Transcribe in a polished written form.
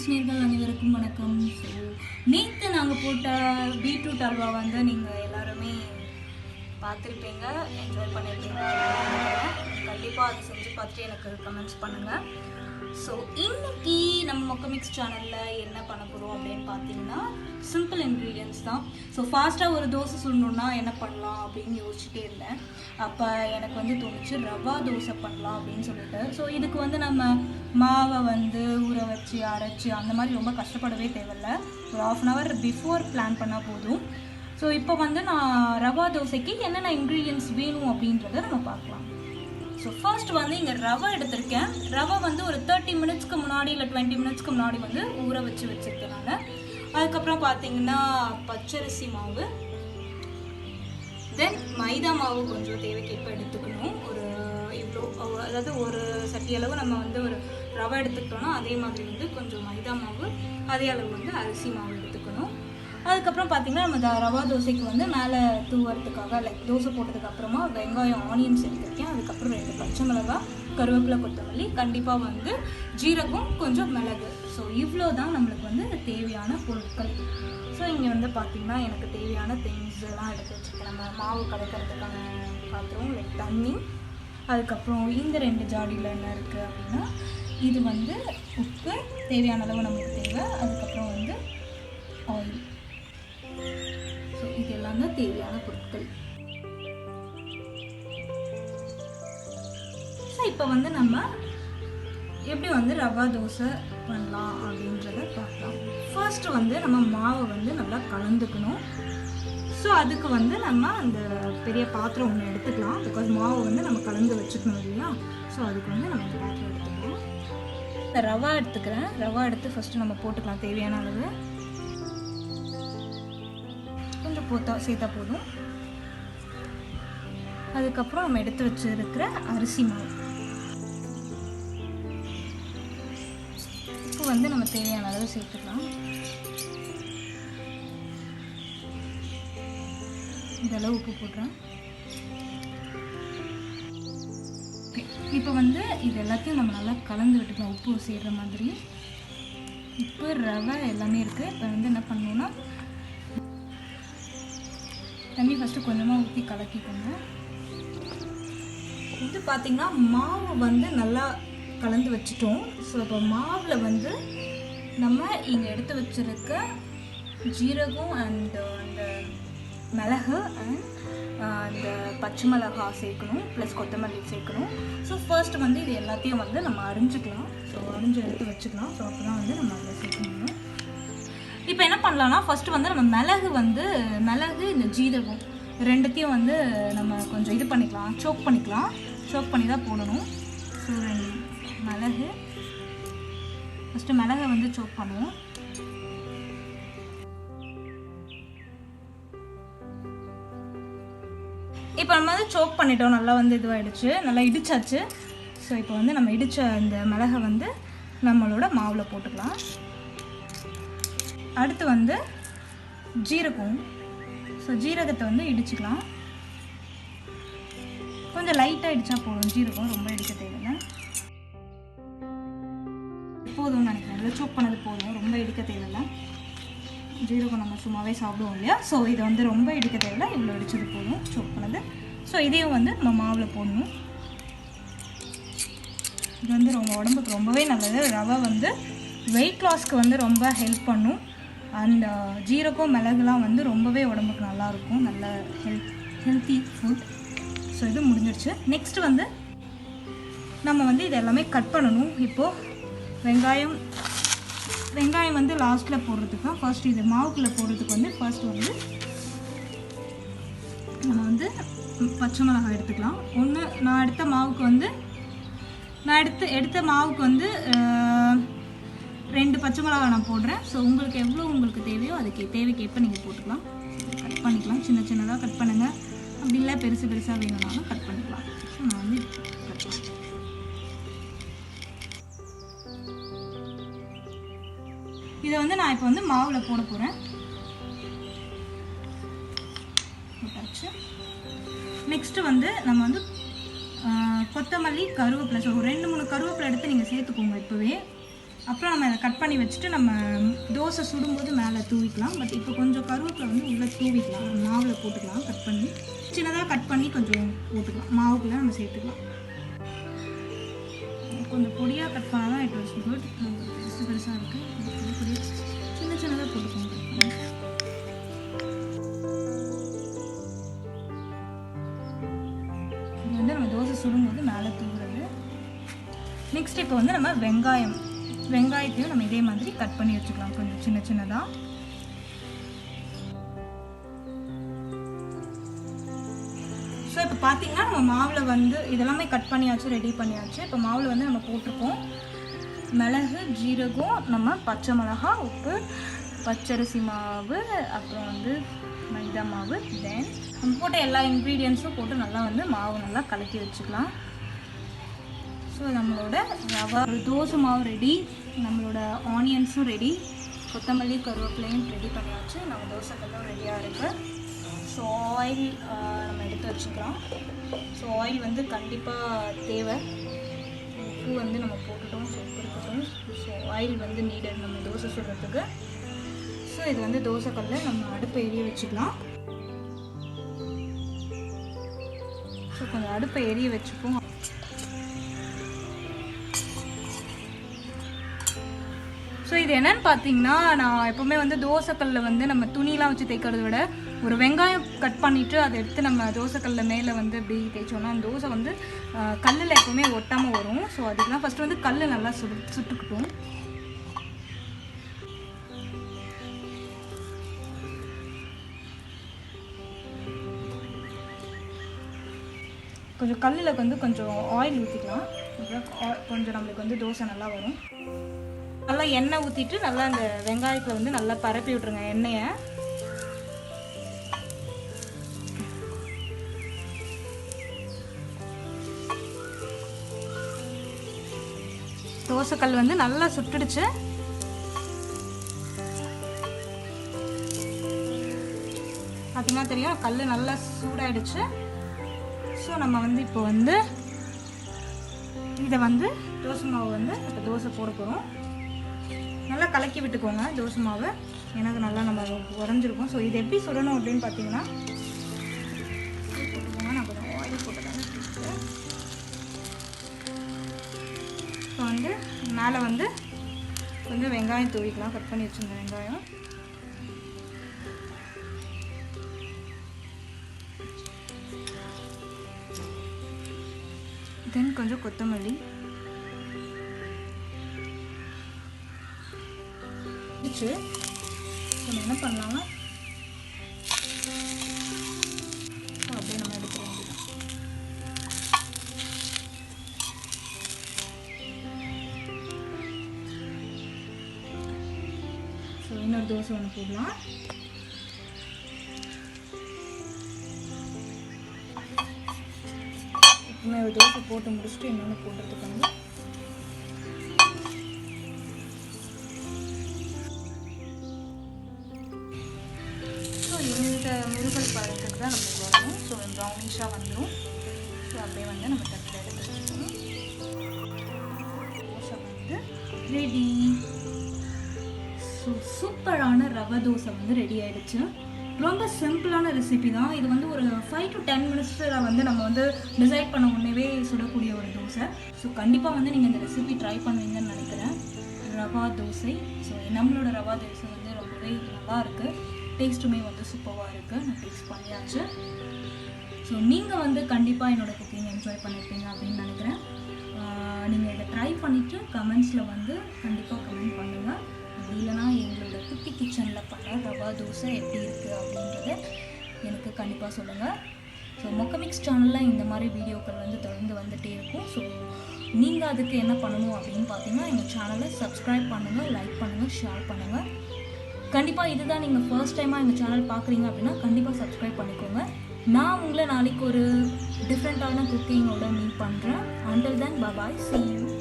தமிழ் நேயர்கள் அனைவருக்கும் வணக்கம். ஸோ நேற்று நாங்கள் போட்ட பீட்ரூட் அல்வா வந்து நீங்கள் எல்லாருமே பார்த்துருப்பீங்க, என்ஜாய் பண்ணியிருப்பீங்க. கண்டிப்பாக அதை செஞ்சு பார்த்துட்டு எனக்கு கமெண்ட்ஸ் பண்ணுங்கள். ஸோ இன்றைக்கி நம்ம மொக்கமிக்ஸ் சேனலில் என்ன பண்ண போகிறோம் அப்படின்னு பார்த்தீங்கன்னா, சிம்பிள் இன்க்ரீடியன்ஸ் தான். ஸோ ஃபாஸ்ட்டாக ஒரு தோசை சுடணுன்னா என்ன பண்ணலாம் அப்படின்னு யோசிச்சுட்டே இருந்தேன். அப்போ எனக்கு வந்து தோணுச்சு ரவா தோசை பண்ணலாம் அப்படின்னு சொல்லிட்டு. ஸோ இதுக்கு வந்து நம்ம மாவை வந்து ஊற வச்சு அரைச்சி அந்த மாதிரி ரொம்ப கஷ்டப்படவே தேவையில்ல. ஒரு 1/2 hour பிஃபோர் பிளான் பண்ணால் போதும். ஸோ இப்போ வந்து நான் ரவா தோசைக்கு என்னென்ன இன்க்ரீடியன்ஸ் வேணும் அப்படின்றத நம்ம பார்க்கலாம். ஸோ ஃபர்ஸ்ட் வந்து இங்கே ரவை எடுத்திருக்கேன். ரவை வந்து ஒரு 30 மினிட்ஸ்க்கு முன்னாடி இல்லை 20 மினிட்ஸ்க்கு முன்னாடி வந்து ஊற வச்சுருக்கேன் நான். அதுக்கப்புறம் பார்த்தீங்கன்னா பச்சரிசி மாவு, தென் மைதா மாவு கொஞ்சம் தேவைக்கேற்ப எடுத்துக்கணும். ஒரு இவ்வளோ, அதாவது ஒரு சட்டி அளவு நம்ம வந்து ஒரு ரவை எடுத்துக்கிட்டோம்னா அதே மாதிரி வந்து கொஞ்சம் மைதா மாவு, அதே அளவு வந்து அரிசி மாவு எடுத்துக்கணும். அதுக்கப்புறம் பார்த்திங்கன்னா நம்ம ரவா தோசைக்கு வந்து மேலே தூவறதுக்காக லைக் தோசை போட்டதுக்கு அப்புறமா வெங்காயம், ஆனியன்ஸ் எடுத்துருக்கேன். அதுக்கப்புறம் 2 பச்சை மிளகாய், கருவேப்பிலை, கொத்தமல்லி, கண்டிப்பாக வந்து ஜீரகம், கொஞ்சம் மிளகு. ஸோ இவ்வளோ தான் நம்மளுக்கு வந்து தேவையான பொருட்கள். ஸோ இங்கே வந்து பார்த்திங்கன்னா எனக்கு தேவையான திங்ஸ் எல்லாம் எடுத்து வச்சுருக்கேன். நம்ம மாவு கலக்கிறதுக்கான பாத்திரம், லைக் தண்ணி, அதுக்கப்புறம் இந்த 2 ஜாடியில் என்ன இருக்குது அப்படின்னா, இது வந்து உப்பு தேவையான அளவு நமக்கு தேவை. அதுக்கப்புறம் வந்து ஆயில். ஸோ இது எல்லாம் தான் தேவையான பொருட்கள். ஸோ இப்போ வந்து நம்ம எப்படி வந்து ரவா தோசை பண்ணலாம் அப்படின்றத பார்க்கலாம். ஃபர்ஸ்ட் வந்து நம்ம மாவை வந்து நல்லா கலந்துக்கணும். ஸோ அதுக்கு வந்து நம்ம அந்த பெரிய பாத்திரம் ஒன்று எடுத்துக்கலாம். பிகாஸ் மாவை வந்து நம்ம கலந்து வச்சுக்கணும் இல்லையா. ஸோ அதுக்கு வந்து நம்ம இந்த பாத்திரம் எடுத்துக்கலாம். இந்த ரவா எடுத்துக்கிறேன். ரவா எடுத்து ஃபஸ்ட்டு நம்ம போட்டுக்கலாம் தேவையான அளவு. கொஞ்சம் சேர்த்தா போதும். அதுக்கப்புறம் நம்ம எடுத்து வச்சிருக்கிற அரிசி மாவு, உப்பு வந்து நம்ம தேவையான அளவு சேர்த்துக்கலாம். இதெல்லாம் உப்பு போடுறேன். இப்போ வந்து இது எல்லாத்தையும் நம்ம நல்லா கலந்து விட்டுக்கலாம். உப்பு சேர்கிற மாதிரி உப்பு, ரவை எல்லாமே இருக்குது. இப்போ வந்து என்ன பண்ணணும்னா, தண்ணி ஃபஸ்ட்டு கொஞ்சமாக ஊற்றி கலக்கிக்கோங்க. இது பார்த்திங்கன்னா மாவு வந்து நல்லா கலந்து வச்சுட்டோம். ஸோ இப்போ மாவில் வந்து நம்ம இங்கே எடுத்து வச்சுருக்க ஜீரகம் அண்ட் அந்த மிளகு அண்ட் அந்த பச்சை மிளகாய் சேர்க்கணும், ப்ளஸ் கொத்தமல்லி சேர்க்கணும். ஸோ ஃபர்ஸ்ட் வந்து இது எல்லாத்தையும் வந்து நம்ம அரிஞ்சிக்கலாம். ஸோ அரிஞ்சு எடுத்து வச்சுக்கலாம். ஸோ அப்போ தான் வந்து நம்ம அதில் சேர்க்க முடியும். இப்போ என்ன பண்ணலான்னா, ஃபஸ்ட்டு வந்து நம்ம மிளகு இந்த ஜீரகம் 2த்தையும் வந்து நம்ம கொஞ்சம் இது பண்ணிக்கலாம், சோக் பண்ணி தான் போடணும். ஸோ 2 மிளகு, ஃபஸ்ட்டு மிளகை வந்து சோக் பண்ணுவோம். இப்போ நம்ம வந்து சோக் பண்ணிட்டோம், நல்லா வந்து இதுவாகிடுச்சு, நல்லா இடிச்சாச்சு. ஸோ இப்போ வந்து நம்ம இடித்த இந்த மிளகை வந்து நம்மளோட மாவில் போட்டுக்கலாம். அடுத்து வந்து ஜீரகம். ஸோ ஜீரகத்தை வந்து இடிச்சுக்கலாம். கொஞ்சம் லைட்டாக இடித்தா போதும், ஜீரகம் ரொம்ப இடிக்க தேவையில்லை. போதும்னு நினைக்கிறேன், இதில் சோக் பண்ணது போதும், ரொம்ப இடிக்க தேவையில்லை. ஜீரகம் நம்ம சும்மாவே சாப்பிடுவோம் இல்லையா. ஸோ இதை வந்து ரொம்ப இடிக்க தேவையில்லை, இவ்வளோ இடிச்சது போதும் சோக் பண்ணது. ஸோ இதையும் வந்து நம்ம மாவில் போடணும். இது வந்து உடம்புக்கு ரொம்பவே நல்லது. ரவை வந்து வெயிட் லாஸ்க்கு வந்து ரொம்ப ஹெல்ப் பண்ணும். அண்ட் ஜீரகம், மிளகுலாம் வந்து ரொம்பவே உடம்புக்கு நல்லாயிருக்கும், நல்ல ஹெல்த்தி ஃபுட். ஸோ இது முடிஞ்சிடுச்சு. நெக்ஸ்ட் வந்து நம்ம வந்து இது எல்லாமே கட் பண்ணணும். இப்போது வெங்காயம் வந்து லாஸ்ட்டில் போடுறதுக்கு தான். ஃபர்ஸ்ட் இது மாவுக்குள்ளே போடுறதுக்கு வந்து ஃபர்ஸ்ட் வந்து நம்ம வந்து பச்சை மிளகாய் எடுத்துக்கலாம். ஒன்று நான் எடுத்த மாவுக்கு வந்து 2 பச்சை மிளகாய் நான் போடுறேன். ஸோ உங்களுக்கு எவ்வளோ தேவையோ அதுக்கு தேவைக்கேற்ப நீங்கள் போட்டுக்கலாம். கட் பண்ணிக்கலாம், சின்னதாக கட் பண்ணுங்கள். அப்படி இல்லை பெருசாக வேணும்னாலும் கட் பண்ணிக்கலாம். ஸோ நான் வந்து கட் பண்ணுறேன். இதை வந்து நான் இப்போ வந்து மாவில் போட போகிறேன். போட்டாச்சு. நெக்ஸ்ட்டு வந்து நம்ம வந்து கொத்தமல்லி, கருவேப்பிலை. ஸோ 2-3 கருவேப்பிலை எடுத்து நீங்கள் சேர்த்துக்கோங்க இப்போவே. அப்புறம் நம்ம அதை கட் பண்ணி வச்சுட்டு நம்ம தோசை சுடும்போது மேலே தூவிக்கலாம். பட் இப்போ கொஞ்சம் கருவேப்பிலை வந்து உள்ளே தூவிக்கலாம், மாவில் போட்டுக்கலாம். கட் பண்ணி சின்னதாக கட் பண்ணி கொஞ்சம் போட்டுக்கலாம், மாவுக்குள்ளே நம்ம சேர்த்துக்கலாம். கொஞ்சம் பொடியாக கட் பண்ணால் தான் இட் வாஸ் குட். பெருசு பெருசாக இருக்குது, பொடியாக சின்ன சின்னதாக போட்டுக்கோங்க. இது வந்து நம்ம தோசை சுடும்போது மேலே தூவுறது. நெக்ஸ்ட் இப்போ வந்து நம்ம வெங்காயத்தையும் நம்ம இதே மாதிரி கட் பண்ணி வச்சுக்கலாம் கொஞ்சம் சின்ன சின்னதாக. ஸோ இப்போ பார்த்தீங்கன்னா நம்ம மாவில் வந்து இதெல்லாமே கட் பண்ணியாச்சு, ரெடி பண்ணியாச்சு. இப்போ மாவில் வந்து நம்ம போட்டிருக்கோம் மிளகு, ஜீரகம், நம்ம பச்சை மிளகா, உப்பு, பச்சரிசி மாவு, அப்புறம் வந்து மைதா மாவு. தென் நம்ம போட்ட எல்லா இன்க்ரீடியன்ஸும் போட்டு நல்லா வந்து மாவு நல்லா கலக்கி வச்சுக்கலாம். ஸோ நம்மளோட ரவா தோசை மாவு ரெடி, நம்மளோட ஆனியன்ஸும் ரெடி, கொத்தமல்லி கருவேப்பிலையும் ரெடி பண்ணியாச்சு. நம்ம தோசைக்கெல்லாம் ரெடியாக இருக்குது. ஸோ ஆயில் நம்ம எடுத்து வச்சுக்கலாம். ஸோ ஆயில் வந்து கண்டிப்பாக தேவை. உப்பு வந்து நம்ம போட்டுட்டோம், ஸோ உப்பு இருக்கட்டும். ஸோ ஆயில் வந்து நீடட் நம்ம தோசை சுடுறதுக்கு. ஸோ இது வந்து தோசைக்கல்ல நம்ம அடுப்பை எரிய வச்சுக்கலாம். ஸோ கொஞ்சம் அடுப்பை எரிய வச்சுப்போம். ஸோ இது என்னன்னு பார்த்தீங்கன்னா, நான் எப்போவுமே வந்து தோசைக்கல்லில் வந்து நம்ம துணியெலாம் வச்சு தேய்க்கிறத விட ஒரு வெங்காயம் கட் பண்ணிவிட்டு அதை எடுத்து நம்ம தோசைக்கல்லில் மேலே வந்து இப்படி தேய்ச்சோன்னா அந்த தோசை வந்து கல்லில் எப்போவுமே ஒட்டாமல் வரும். ஸோ அதுக்கெலாம் ஃபஸ்ட்டு வந்து கல் நல்லா சுட்டுக்கிட்டோம். கொஞ்சம் கல்லில் வந்து கொஞ்சம் ஆயில் ஊற்றிக்கலாம். கொஞ்சம் நம்மளுக்கு வந்து தோசை நல்லா வரும். நல்லா எண்ணெய் ஊற்றிட்டு நல்லா அந்த வெங்காயத்தில் வந்து நல்லா பரப்பி விட்ருங்க எண்ணெயை. தோசைக்கல் வந்து நல்லா சுட்டுடுச்சு. பார்த்தீங்கன்னா தெரியும் கல் நல்லா சூடாயிடுச்சு. ஸோ நம்ம வந்து இப்போ வந்து இதை வந்து தோசை மாவு வந்து இப்போ தோசை போட போகிறோம். நல்லா கலக்கி விட்டுக்கோங்க தோசை மாவு, எனக்கு நல்லா நம்ம உறைஞ்சிருக்கும். ஸோ இது எப்படி சுடணும் அப்படின்னு பார்த்தீங்கன்னா, போட்டுக்கோங்க. நான் கொஞ்சம் ஆயில் போட்டுக்கோங்க. ஸோ வந்து மேலே வந்து கொஞ்சம் வெங்காயம் தூவிக்கலாம், கட் பண்ணி வச்சுருந்த வெங்காயம். தென் கொஞ்சம் கொத்தமல்லி, நம்ம என்ன பண்ணலாம்னா அப்படியே நம்ம எடுக்க வேண்டியதான். ஸோ இன்னொரு தோசை ஒன்று போடலாம். எப்பவுமே ஒரு தோசை போட்டு முடிச்சுட்டு இன்னொன்று போடுறதுக்கு வந்து இந்த முருகல் பழத்துக்கு தான் நம்மளுக்கு வரணும். ஸோ ப்ரௌனிஷாக வந்துடும். ஸோ அப்படியே வந்து நம்ம தட்டில் எடுத்து வச்சுக்கணும். தோசை வந்து ரெடி. ஸோ சூப்பரான ரவை தோசை வந்து ரெடி ஆகிடுச்சு. ரொம்ப சிம்பிளான ரெசிபி தான் இது. வந்து ஒரு 5 to 10 மினிட்ஸில் வந்து நம்ம வந்து டிசைட் பண்ண உடனே சுடக்கூடிய ஒரு தோசை. ஸோ கண்டிப்பாக வந்து நீங்கள் இந்த ரெசிபி ட்ரை பண்ணுவீங்கன்னு நினைக்கிறேன். ரவா தோசை. ஸோ நம்மளோட ரவா தோசை வந்து ரொம்பவே நல்லா இருக்குது. டேஸ்ட்டுமே வந்து சூப்பராக இருக்குது. நான் டேஸ்ட் பண்ணியாச்சு. ஸோ நீங்கள் வந்து கண்டிப்பாக என்னோடய குக்கிங் என்ஜாய் பண்ணியிருப்பீங்க அப்படின்னு நினைக்கிறேன். நீங்கள் இதை ட்ரை பண்ணிவிட்டு கமெண்ட்ஸில் வந்து கண்டிப்பாக கமெண்ட் பண்ணுங்கள். அப்படி இல்லைனா எங்களோட குட்டி கிச்சனில் பண்ண ரவா தோசை எப்படி இருக்குது அப்படின்றத எனக்கு கண்டிப்பாக சொல்லுங்கள். ஸோ மொக்கமிக்ஸ் சேனலில் இந்த மாதிரி வீடியோக்கள் வந்து தொடர்ந்து வந்துகிட்டே இருக்கும். ஸோ நீங்கள் அதுக்கு என்ன பண்ணணும் அப்படின்னு பார்த்தீங்கன்னா, எங்கள் சேனலை சப்ஸ்கிரைப் பண்ணுங்கள், லைக் பண்ணுங்கள், ஷேர் பண்ணுங்கள். கண்டிப்பாக இதுதான் நீங்கள் ஃபர்ஸ்ட் டைமாக எங்கள் சேனல் பார்க்குறீங்க அப்படின்னா கண்டிப்பாக சப்ஸ்கிரைப் பண்ணிக்கோங்க. நான் உங்களை நாளைக்கு ஒரு டிஃப்ரெண்ட்டான குக்கிங்கோட மீட் பண்ணுறேன். Until then, bye bye, see you.